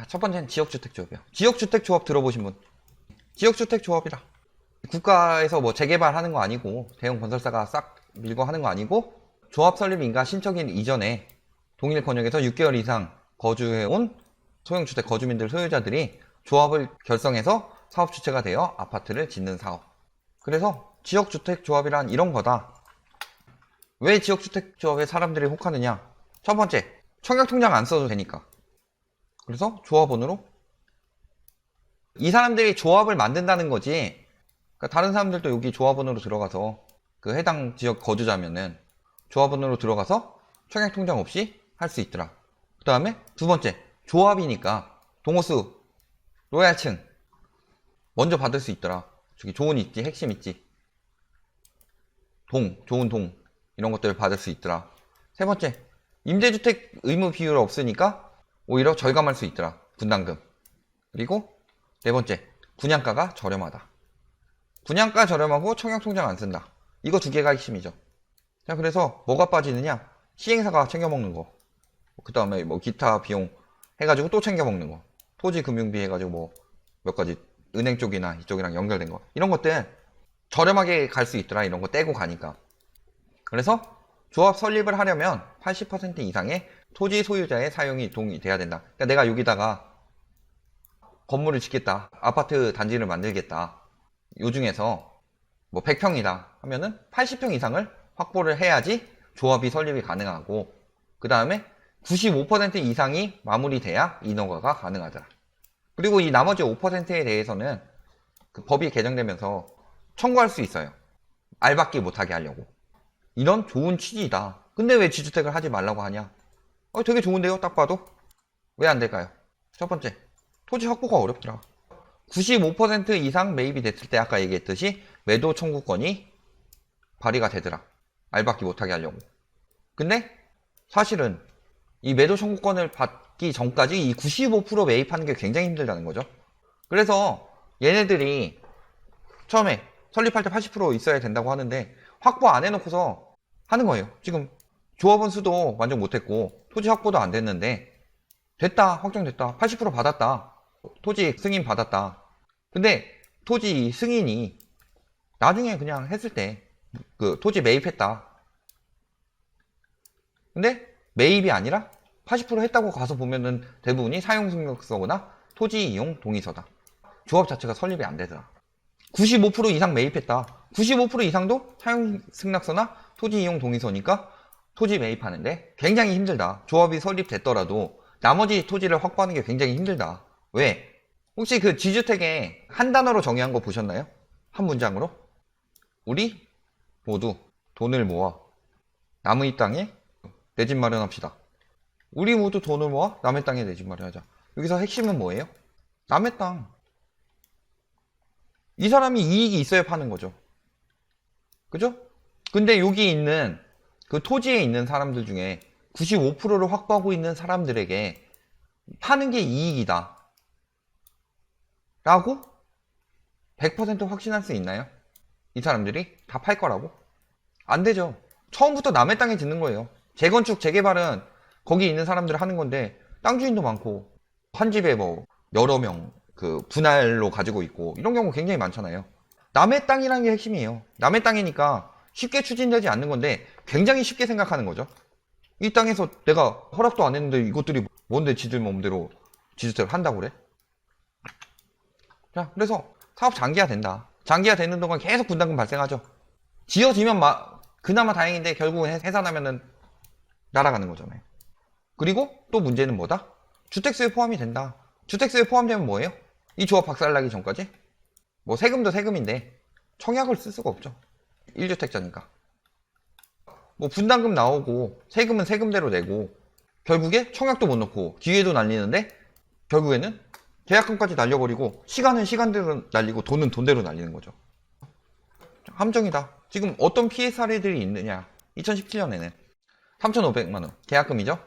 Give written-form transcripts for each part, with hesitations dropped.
첫 번째는 지역주택조합이요. 지역주택조합 들어보신 분? 지역주택조합이라 국가에서 뭐 재개발하는 거 아니고 대형 건설사가 싹 밀고 하는 거 아니고 조합 설립 인가 신청일 이전에 동일 권역에서 6개월 이상 거주해온 소형주택 거주민들 소유자들이 조합을 결성해서 사업 주체가 되어 아파트를 짓는 사업. 그래서 지역주택조합이란 이런 거다. 왜 지역주택조합에 사람들이 혹하느냐? 첫 번째, 청약통장 안 써도 되니까. 그래서 조합원으로 이 사람들이 조합을 만든다는 거지. 그러니까 다른 사람들도 여기 조합원으로 들어가서 그 해당 지역 거주자면은 조합원으로 들어가서 청약통장 없이 할 수 있더라. 그 다음에 두 번째, 조합이니까 동호수, 로얄층 먼저 받을 수 있더라. 저기 좋은 있지, 핵심 있지, 좋은 동 이런 것들을 받을 수 있더라. 세 번째, 임대주택 의무 비율 없으니까 오히려 절감할 수 있더라. 분담금. 그리고 네 번째, 분양가가 저렴하다. 분양가 저렴하고 청약통장 안 쓴다. 이거 두 개가 핵심이죠. 자, 그래서 뭐가 빠지느냐? 시행사가 챙겨먹는 거. 그 다음에 뭐 기타 비용 해가지고 또 챙겨먹는 거. 토지 금융비 해가지고 뭐 몇 가지 은행 쪽이나 이쪽이랑 연결된 거. 이런 것들 저렴하게 갈 수 있더라. 이런 거 떼고 가니까. 그래서 조합 설립을 하려면 80% 이상의 토지 소유자의 사용이 동의돼야 된다. 그러니까 내가 여기다가 건물을 짓겠다. 아파트 단지를 만들겠다. 요 중에서 뭐 100평이다 하면은 80평 이상을 확보를 해야지 조합이 설립이 가능하고, 그 다음에 95% 이상이 마무리돼야 인허가가 가능하더라. 그리고 이 나머지 5%에 대해서는 그 법이 개정되면서 청구할 수 있어요. 알박기 못하게 하려고. 이런 좋은 취지다. 근데 왜 지주택을 하지 말라고 하냐? 되게 좋은데요, 딱 봐도? 왜 안 될까요? 첫 번째, 토지 확보가 어렵더라. 95% 이상 매입이 됐을 때 아까 얘기했듯이 매도 청구권이 발휘가 되더라. 알박기 못하게 하려고. 근데 사실은 이 매도 청구권을 받기 전까지 이 95% 매입하는 게 굉장히 힘들다는 거죠. 그래서 얘네들이 처음에 설립할 때 80% 있어야 된다고 하는데 확보 안 해놓고서 하는 거예요. 지금 조합원 수도 완전 못했고 토지 확보도 안 됐는데 됐다, 확정됐다, 80% 받았다, 토지 승인 받았다. 근데 토지 승인이 나중에 그냥 했을 때 그 토지 매입했다. 근데 매입이 아니라 80% 했다고 가서 보면은 대부분이 사용승낙서거나 토지 이용 동의서다. 조합 자체가 설립이 안 되더라. 95% 이상 매입했다. 95% 이상도 사용승낙서나 토지 이용 동의서니까 토지 매입하는데 굉장히 힘들다. 조합이 설립됐더라도 나머지 토지를 확보하는 게 굉장히 힘들다. 왜? 혹시 그 지주택에 한 단어로 정의한 거 보셨나요? 한 문장으로? 우리 모두 돈을 모아 남의 땅에 내 집 마련합시다. 우리 모두 돈을 모아 남의 땅에 내 집 마련하자. 여기서 핵심은 뭐예요? 남의 땅. 이 사람이 이익이 있어야 파는 거죠. 그죠? 근데 여기 있는 그 토지에 있는 사람들 중에 95%를 확보하고 있는 사람들에게 파는 게 이익이다 라고 100% 확신할 수 있나요? 이 사람들이 다 팔 거라고? 안 되죠. 처음부터 남의 땅에 짓는 거예요. 재건축, 재개발은 거기 있는 사람들 하는 건데 땅 주인도 많고 한 집에 뭐 여러 명 그 분할로 가지고 있고 이런 경우 굉장히 많잖아요. 남의 땅이라는 게 핵심이에요. 남의 땅이니까 쉽게 추진되지 않는 건데 굉장히 쉽게 생각하는 거죠. 이 땅에서 내가 허락도 안 했는데 이것들이 뭔데 지들 몸대로 지주택을 한다고 그래? 자, 그래서 사업 장기화 된다. 장기화 되는 동안 계속 분담금 발생하죠. 지어지면 그나마 다행인데 결국은 해산하면은 날아가는 거잖아요. 그리고 또 문제는 뭐다? 주택수에 포함이 된다. 주택수에 포함되면 뭐예요? 이 조합 박살나기 전까지? 뭐 세금도 세금인데 청약을 쓸 수가 없죠. 1주택자니까. 뭐 분담금 나오고 세금은 세금대로 내고 결국에 청약도 못 넣고 기회도 날리는데 결국에는 계약금까지 날려버리고 시간은 시간대로 날리고 돈은 돈대로 날리는 거죠. 함정이다. 지금 어떤 피해 사례들이 있느냐? 2017년에는 3,500만원 계약금이죠?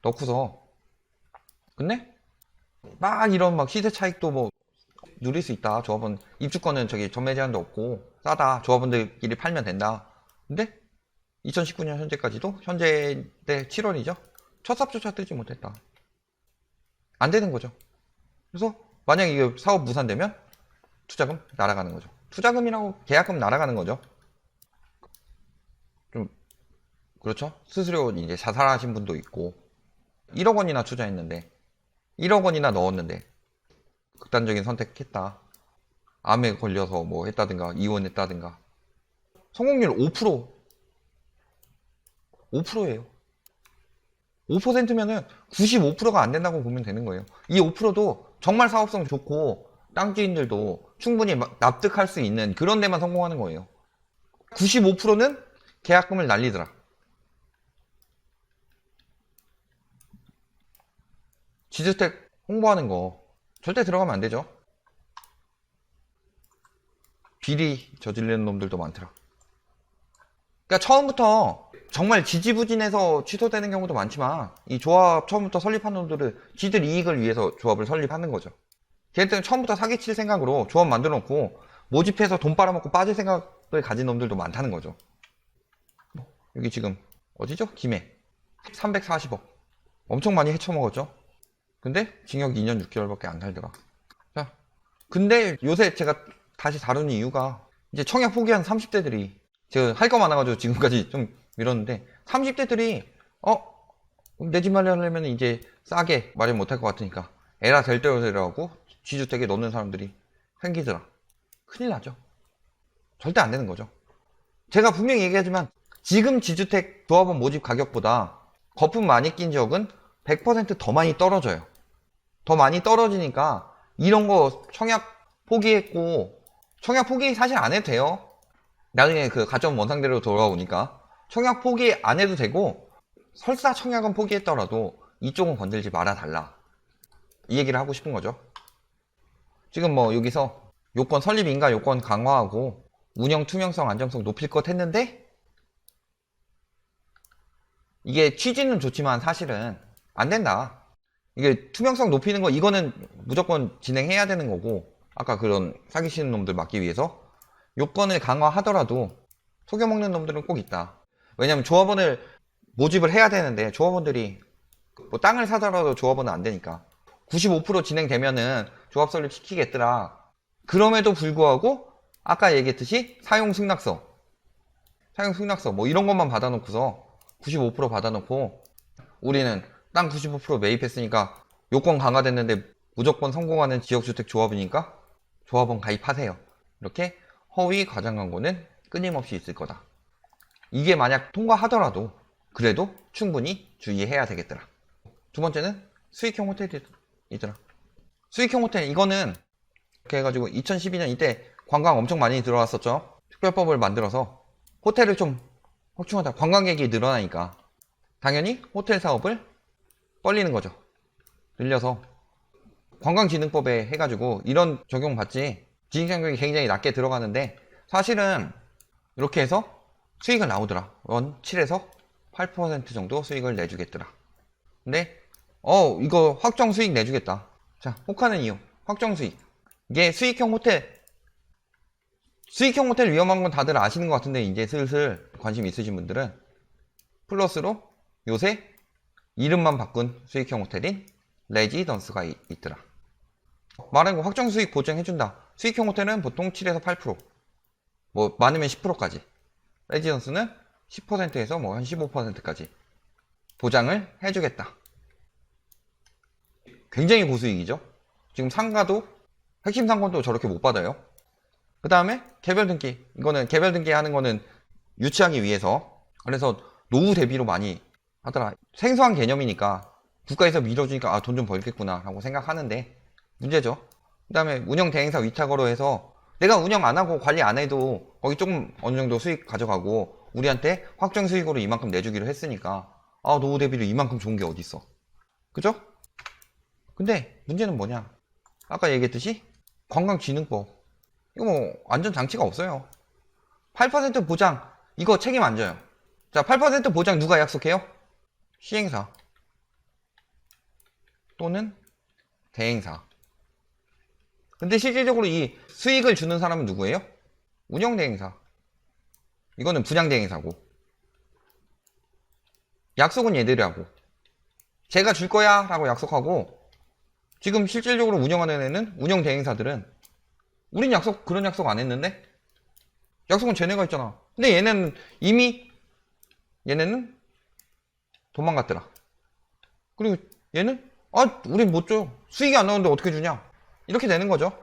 넣고서 근데 막 이런 막 시세 차익도 뭐 누릴 수 있다. 조합원 입주권은 저기 전매 제한도 없고 싸다. 조합원들끼리 팔면 된다. 근데 2019년 현재까지도 현재 때 7월이죠. 첫 삽조차 뜨지 못했다. 안 되는 거죠. 그래서 만약 이게 사업 무산되면 투자금 날아가는 거죠. 투자금이라고 계약금 날아가는 거죠. 좀 그렇죠. 스스로 이제 자살하신 분도 있고 1억 원이나 투자했는데 1억 원이나 넣었는데 극단적인 선택했다. 암에 걸려서 뭐 했다든가 이혼했다든가 성공률 5% 5%예요. 5%면은 95%가 안 된다고 보면 되는 거예요. 이 5%도 정말 사업성 좋고 땅주인들도 충분히 납득할 수 있는 그런 데만 성공하는 거예요. 95%는 계약금을 날리더라. 지주택 홍보하는 거 절대 들어가면 안 되죠. 비리 저지르는 놈들도 많더라. 그러니까 처음부터 정말 지지부진해서 취소되는 경우도 많지만 이 조합 처음부터 설립한 놈들은 지들 이익을 위해서 조합을 설립하는 거죠. 걔네들은 처음부터 사기칠 생각으로 조합 만들어 놓고 모집해서 돈 빨아먹고 빠질 생각을 가진 놈들도 많다는 거죠. 여기 지금 어디죠? 김해 340억 엄청 많이 헤쳐먹었죠. 근데 징역 2년 6개월밖에 안 살더라. 자, 근데 요새 제가 다시 다루는 이유가 이제 청약 포기한 30대들이 제가 할 거 많아가지고 지금까지 좀 미뤘는데 30대들이 내 집 마련하려면 이제 싸게 마련 못할 것 같으니까 에라 될 대로 되라고 지주택에 넣는 사람들이 생기더라. 큰일 나죠. 절대 안 되는 거죠. 제가 분명히 얘기하지만 지금 지주택 조합원 모집 가격보다 거품 많이 낀 지역은 100% 더 많이 떨어져요. 더 많이 떨어지니까 이런 거 청약 포기했고 청약 포기 사실 안 해도 돼요. 나중에 그 가점 원상대로 돌아오니까 청약 포기 안 해도 되고 설사 청약은 포기했더라도 이쪽은 건들지 말아 달라 이 얘기를 하고 싶은 거죠. 지금 뭐 여기서 요건 설립 인가 요건 강화하고 운영 투명성 안정성 높일 것 했는데 이게 취지는 좋지만 사실은 안 된다. 이게 투명성 높이는 거 이거는 무조건 진행해야 되는 거고 아까 그런 사기치는 놈들 막기 위해서 요건을 강화하더라도 속여먹는 놈들은 꼭 있다. 왜냐면 조합원을 모집을 해야 되는데 조합원들이 뭐 땅을 사더라도 조합원은 안 되니까 95% 진행되면은 조합 설립 시키겠더라. 그럼에도 불구하고 아까 얘기했듯이 사용 승낙서 뭐 이런 것만 받아놓고서 95% 받아놓고 우리는 땅 95% 매입했으니까 요건 강화됐는데 무조건 성공하는 지역주택 조합이니까 조합원 가입하세요. 이렇게 허위 과장 광고는 끊임없이 있을 거다. 이게 만약 통과하더라도 그래도 충분히 주의해야 되겠더라. 두 번째는 수익형 호텔이더라. 수익형 호텔 이거는 이렇게 해가지고 2012년 이때 관광 엄청 많이 들어왔었죠. 특별법을 만들어서 호텔을 좀 확충하다 관광객이 늘어나니까 당연히 호텔 사업을 벌리는 거죠. 늘려서 관광진흥법에 해가지고 이런 적용받지 진입장벽이 굉장히 낮게 들어가는데 사실은 이렇게 해서 수익을 나오더라. 원 7에서 8% 정도 수익을 내주겠더라. 근데 이거 확정 수익 내주겠다. 자, 혹하는 이유 확정 수익 이게 수익형 호텔 위험한 건 다들 아시는 것 같은데 이제 슬슬 관심 있으신 분들은 플러스로 요새 이름만 바꾼 수익형 호텔인 레지던스가 있더라. 말한 거 확정 수익 보장해준다. 수익형 호텔은 보통 7에서 8%, 뭐 많으면 10%까지. 레지던스는 10%에서 뭐 한 15%까지 보장을 해주겠다. 굉장히 고수익이죠. 지금 상가도 핵심 상권도 저렇게 못 받아요. 그 다음에 개별 등기. 이거는 개별 등기 하는 거는 유치하기 위해서. 그래서 노후 대비로 많이 하더라. 생소한 개념이니까 국가에서 밀어주니까 돈 좀 벌겠구나 라고 생각하는데 문제죠. 그 다음에 운영 대행사 위탁으로 해서 내가 운영 안 하고 관리 안 해도 거기 조금 어느 정도 수익 가져가고 우리한테 확정 수익으로 이만큼 내주기로 했으니까 노후 대비로 이만큼 좋은 게 어딨어. 그죠? 근데 문제는 뭐냐? 아까 얘기했듯이 관광진흥법 이거 뭐 안전장치가 없어요. 8% 보장 이거 책임 안 져요. 자, 8% 보장 누가 약속해요? 시행사 또는 대행사. 근데 실질적으로 이 수익을 주는 사람은 누구예요? 운영대행사. 이거는 분양대행사고 약속은 얘들이 하고 제가 줄 거야 라고 약속하고 지금 실질적으로 운영하는 애는 운영 대행사들은 우린 그런 약속 안 했는데 약속은 쟤네가 했잖아. 근데 얘네는 도망갔더라. 그리고 얘는 우린 못 줘. 수익이 안 나오는데 어떻게 주냐. 이렇게 되는 거죠.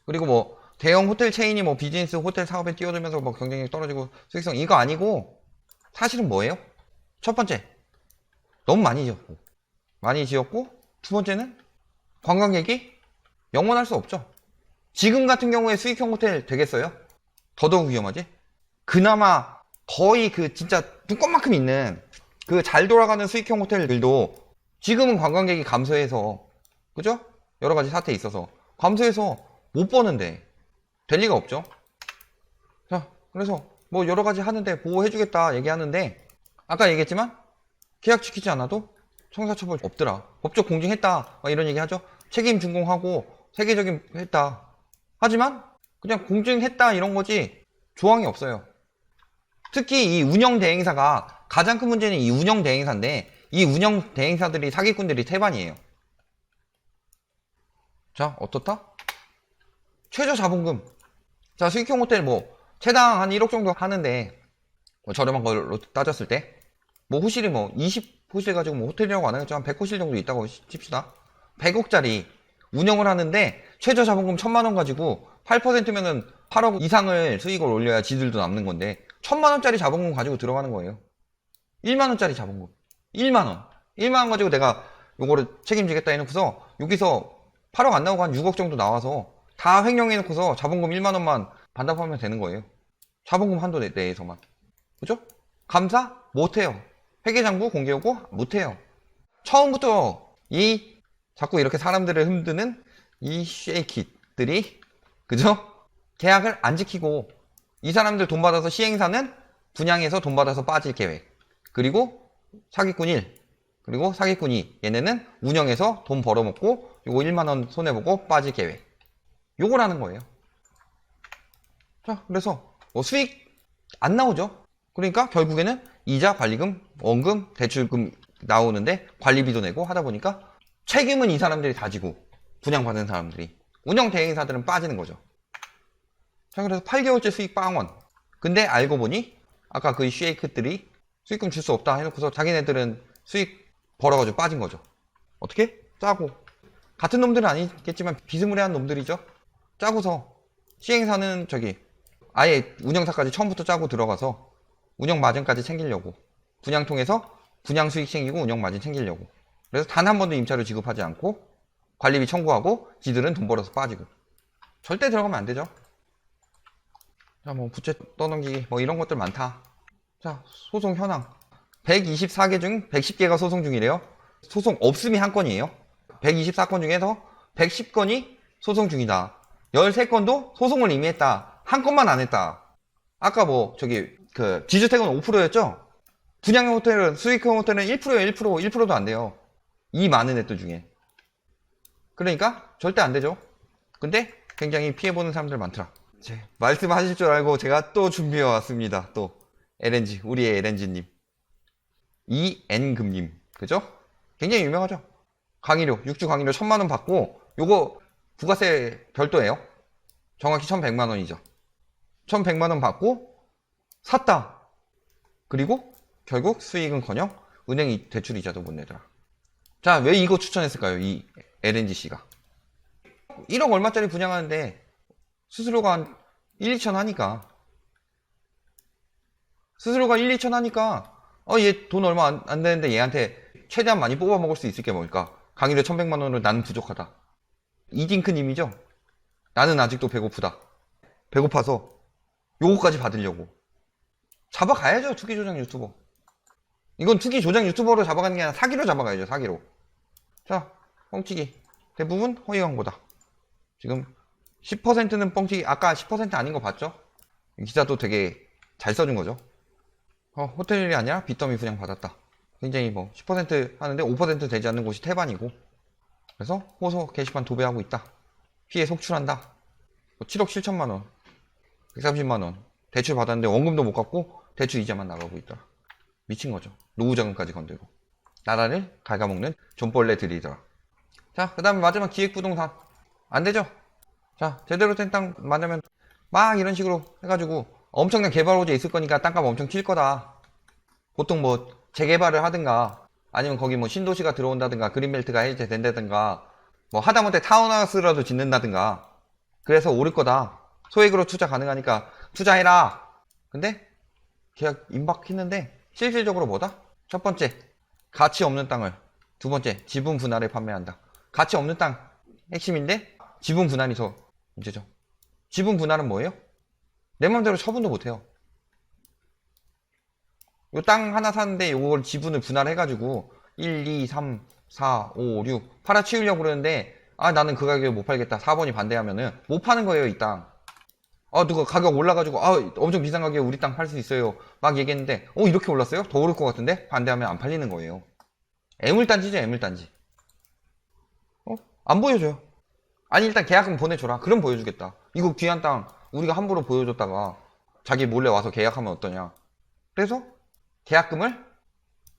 그리고 뭐 대형 호텔 체인이 뭐 비즈니스 호텔 사업에 뛰어들면서 뭐 경쟁력이 떨어지고 수익성 이거 아니고 사실은 뭐예요? 첫 번째 너무 많이 지었고 두 번째는 관광객이 영원할 수 없죠. 지금 같은 경우에 수익형 호텔 되겠어요? 더더욱 위험하지. 그나마 거의 그 진짜 뚜껑만큼 있는 그 잘 돌아가는 수익형 호텔들도 지금은 관광객이 감소해서 그죠? 여러 가지 사태에 있어서 감소해서 못 버는데 될 리가 없죠. 자, 그래서 뭐 여러 가지 하는데 보호해주겠다 얘기하는데 아까 얘기했지만 계약 지키지 않아도 형사처벌 없더라. 법적 공증했다 이런 얘기 하죠. 책임 준공하고 세계적인 했다. 하지만 그냥 공증했다 이런 거지 조항이 없어요. 특히 이 운영 대행사가 가장 큰 문제는 이 운영 대행사인데 이 운영 대행사들이 사기꾼들이 태반이에요. 자, 어떻다? 최저 자본금. 자, 수익형 호텔 뭐 최당 한 1억 정도 하는데 뭐 저렴한 걸로 따졌을 때 뭐 호실이 뭐 20호실 가지고 뭐 호텔이라고 안 하겠지만 100호실 정도 있다고 칩시다. 100억짜리 운영을 하는데 최저 자본금 1000만원 가지고 8%면은 8억 이상을 수익을 올려야 지들도 남는 건데 1000만원짜리 자본금 가지고 들어가는 거예요. 1만원짜리 자본금 1만원 가지고 내가 요거를 책임지겠다 해놓고서 여기서 8억 안 나오고 한 6억 정도 나와서 다 횡령해놓고서 자본금 1만원만 반납하면 되는 거예요. 자본금 한도 내에서만. 그죠? 감사? 못해요. 회계장부 공개하고 못해요. 처음부터 자꾸 이렇게 사람들을 흔드는 이 쉐이킷들이 그죠? 계약을 안 지키고 이 사람들 돈 받아서 시행사는 분양해서 돈 받아서 빠질 계획. 그리고 사기꾼 1 그리고 사기꾼 2 얘네는 운영해서 돈 벌어먹고 요거 1만원 손해보고 빠질 계획. 요걸 하는 거예요. 자, 그래서 뭐 수익 안 나오죠. 그러니까 결국에는 이자, 관리금, 원금, 대출금 나오는데 관리비도 내고 하다 보니까 책임은 이 사람들이 다 지고 분양받은 사람들이 운영 대행사들은 빠지는 거죠. 자, 그래서 8개월째 수익 빵원. 근데 알고 보니 아까 그 쉐이크들이 수익금 줄 수 없다 해놓고서 자기네들은 수익 벌어가지고 빠진 거죠. 어떻게? 짜고. 같은 놈들은 아니겠지만 비스무리한 놈들이죠. 짜고서 시행사는 아예 운영사까지 처음부터 짜고 들어가서 운영 마진까지 챙기려고 분양 통해서 분양 수익 챙기고 운영 마진 챙기려고 그래서 단 한 번도 임차료 지급하지 않고 관리비 청구하고 지들은 돈 벌어서 빠지고 절대 들어가면 안 되죠. 자, 뭐 부채 떠넘기기 뭐 이런 것들 많다. 자, 소송 현황 124개 중 110개가 소송 중이래요. 소송 없음이 한 건이에요. 124건 중에서 110건이 소송 중이다. 13건도 소송을 이미 했다. 한 건만 안 했다. 아까 뭐 지주택은 5%였죠? 분양형 호텔은 수익형 호텔은 1%예요. 1%도 안 돼요. 이 많은 애들 중에. 그러니까 절대 안 되죠. 근데 굉장히 피해보는 사람들 많더라. 말씀하실 줄 알고 제가 또 준비해 왔습니다. 또 LNG 우리의 LNG님 이N금님 그죠? 굉장히 유명하죠. 강의료 6주 강의료 1000만원 받고 요거 부가세 별도예요. 정확히 1100만원이죠 1100만원 받고 샀다. 그리고 결국 수익은커녕 은행이 대출 이자도 못 내더라. 자, 왜 이거 추천했을까요? 이 LNGC가 1억 얼마짜리 분양하는데 수수료가 한 1, 2천 하니까 얘 돈 얼마 안 되는데 얘한테 최대한 많이 뽑아 먹을 수 있을 게 뭘까? 강의료 1100만원으로 나는 부족하다. 이딩크님이죠? 나는 아직도 배고프다. 배고파서 요거까지 받으려고 잡아가야죠. 투기조장 유튜버. 이건 투기조장 유튜버로 잡아가는 게 아니라 사기로 잡아가야죠. 사기로. 자, 뻥치기 대부분 허위 광고다. 지금 10%는 뻥치기. 아까 10% 아닌 거 봤죠? 기사도 되게 잘 써준 거죠. 호텔이 아니라 빚더미 분양 받았다. 굉장히 뭐 10% 하는데 5% 되지 않는 곳이 태반이고 그래서 호소 게시판 도배하고 있다. 피해 속출한다. 7억 7천만원 130만원 대출 받았는데 원금도 못 갚고 대출 이자만 나가고 있더라. 미친 거죠. 노후자금까지 건들고. 나라를 갉아먹는 존벌레들이더라. 자, 그 다음에 마지막 기획부동산. 안 되죠? 자, 제대로 된 땅 만들면 막 이런 식으로 해가지고 엄청난 개발 호재 있을 거니까 땅값 엄청 칠 거다. 보통 뭐 재개발을 하든가 아니면 거기 뭐 신도시가 들어온다든가 그린벨트가 해제된다든가 뭐 하다못해 타운하우스라도 짓는다든가 그래서 오를 거다. 소액으로 투자 가능하니까 투자해라. 근데 계약 임박했는데 실질적으로 뭐다? 첫 번째, 가치 없는 땅을. 두 번째, 지분 분할에 판매한다. 가치 없는 땅 핵심인데 지분 분할이 더 문제죠. 지분 분할은 뭐예요? 내 맘대로 처분도 못해요. 요 땅 하나 사는데 요걸 지분을 분할해가지고 1, 2, 3, 4, 5, 6 팔아치우려고 그러는데 아 나는 그 가격에 못 팔겠다. 4번이 반대하면은 못 파는 거예요 이 땅. 아 누가 가격 올라가지고 아 엄청 비싼 가격에 우리 땅 팔 수 있어요 막 얘기했는데 이렇게 올랐어요? 더 오를 것 같은데? 반대하면 안 팔리는 거예요. 애물단지죠 애물단지. 안 보여줘요. 아니 일단 계약금 보내줘라. 그럼 보여주겠다. 이거 귀한 땅 우리가 함부로 보여줬다가 자기 몰래 와서 계약하면 어떠냐. 그래서 계약금을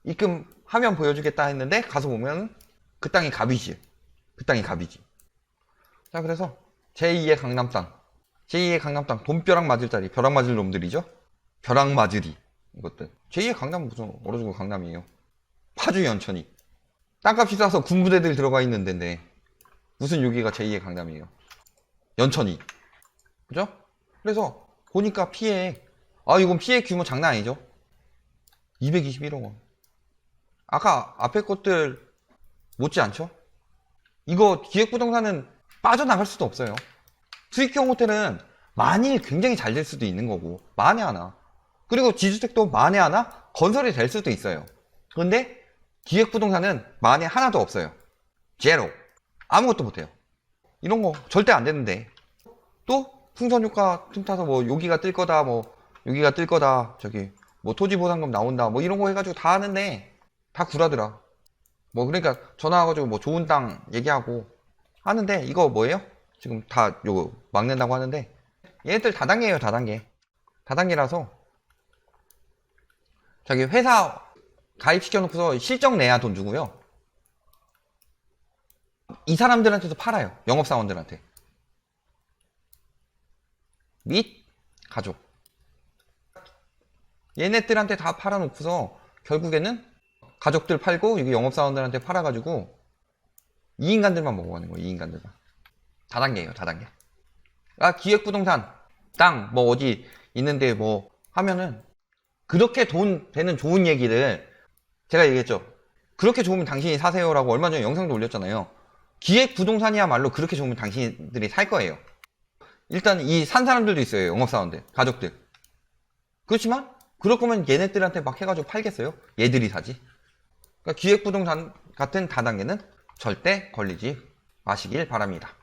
입금하면 보여주겠다 했는데 가서 보면 그 땅이 갑이지. 그 땅이 갑이지. 자 그래서 제2의 강남 땅. 제2의 강남 땅 돈벼락 맞을 자리. 벼락 맞을 놈들이죠. 벼락 맞으리 이것들. 제2의 강남은 무슨 얼어 죽을 강남이에요. 파주 연천이. 땅값이 싸서 군부대들 들어가 있는 데인데 무슨 여기가 제2의 강남이에요. 연천이. 그죠? 그래서 보니까 피해. 이건 피해 규모 장난 아니죠? 221억 원. 아까 앞에 것들 못지 않죠? 이거 기획부동산은 빠져나갈 수도 없어요. 수익형 호텔은 만일 굉장히 잘 될 수도 있는 거고 만에 하나. 그리고 지주택도 만에 하나 건설이 될 수도 있어요. 그런데 기획부동산은 만에 하나도 없어요. 제로. 아무것도 못해요. 이런 거 절대 안 되는데 또 풍선효과 틈타서 뭐 여기가 뜰 거다 뭐 여기가 뜰 거다 저기 뭐 토지보상금 나온다 뭐 이런 거 해가지고 다 하는데 다 구라더라. 뭐 그러니까 전화 와가지고 뭐 좋은 땅 얘기하고 하는데 이거 뭐예요? 지금 다 요거 막는다고 하는데 얘네들 다단계예요 다단계. 다단계라서 자기 회사 가입시켜놓고서 실적 내야 돈 주고요. 이 사람들한테도 팔아요. 영업사원들한테. 및 가족. 얘네들한테 다 팔아놓고서 결국에는 가족들 팔고 여기 영업사원들한테 팔아가지고 이 인간들만 먹어가는 거예요. 이 인간들만. 다단계예요. 다단계. 기획부동산 땅 뭐 어디 있는데 뭐 하면은 그렇게 돈 되는 좋은 얘기를 제가 얘기했죠. 그렇게 좋으면 당신이 사세요라고 얼마 전에 영상도 올렸잖아요. 기획부동산이야말로 그렇게 좋으면 당신들이 살 거예요. 일단 이 산 사람들도 있어요. 영업사원들, 가족들. 그렇지만 그럴 거면 얘네들한테 막 해가지고 팔겠어요? 얘들이 사지. 그러니까 기획부동산 같은 다단계는 절대 걸리지 마시길 바랍니다.